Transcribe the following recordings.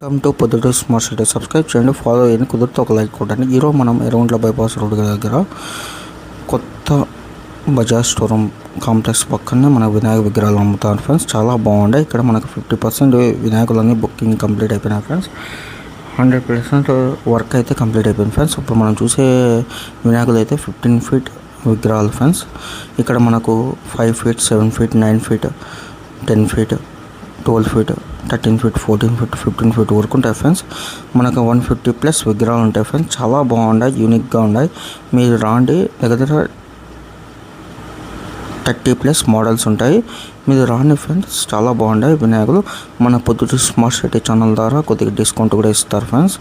Welcome to Proddatur smart city. Subscribe చేయండి, follow చేయండి, కుదిరితే ఒక లైక్ కొట్టండి. ఈరోజు మనం ఎర్రగుంట్ల బైపాస్ రోడ్ దగ్గర కొత్త బజాజ్ స్టోరూమ్ కాంప్లెక్స్ పక్కనే మన వినాయక విగ్రహాలు అమ్ముతారు ఫ్రెండ్స్. చాలా బాగుండే. ఇక్కడ మనకు 50% వినాయకులన్నీ బుకింగ్ కంప్లీట్ అయిపోయినాయి ఫ్రెండ్స్. 100% వర్క్ అయితే కంప్లీట్ అయిపోయింది ఫ్రెండ్స్. ఇప్పుడు మనం చూసే వినాయకులు అయితే 15 ఫీట్ విగ్రహాలు ఫ్రెండ్స్. ఇక్కడ మనకు 5 feet, 7 feet, 9 feet, 10 feet, 12 feet, 13 feet, 14 feet, 15 feet వరకు ఉంటాయి ఫ్రెండ్స్. మనకు 150+ విగ్రహాలు ఉంటాయి ఫ్రెండ్స్. చాలా బాగున్నాయి, యూనిక్గా ఉన్నాయి. మీరు రాండి, దగ్గర 30+ మోడల్స్ ఉంటాయి. మీరు రాండి ఫ్రెండ్స్, చాలా బాగున్నాయి వినాయకులు. మన పొద్దుటూరు స్మార్ట్ సిటీ ఛానల్ ద్వారా కొద్దిగా డిస్కౌంట్ కూడా ఇస్తారు ఫ్రెండ్స్.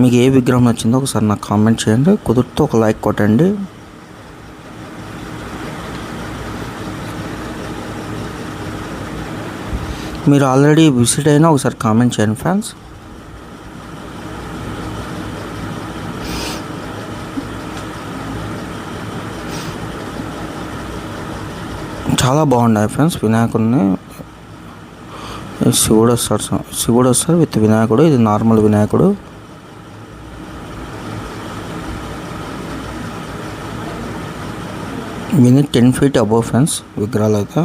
మీకు ఏ విగ్రహం నచ్చిందో ఒకసారి నాకు కామెంట్ చేయండి, కుదిరితే ఒక లైక్ కొట్టండి. మీరు ఆల్రెడీ విజిట్ అయినా ఒకసారి కామెంట్ చేయండి ఫ్రెండ్స్. చాలా బాగున్నాయి ఫ్రెండ్స్ వినాయకుడిని. శివుడు వస్తాడు విత్ వినాయకుడు. ఇది నార్మల్ వినాయకుడు. ఇది 10 ఫీట్ అబోవ్ ఫ్రెండ్స్ విగ్రహాలు అయితే.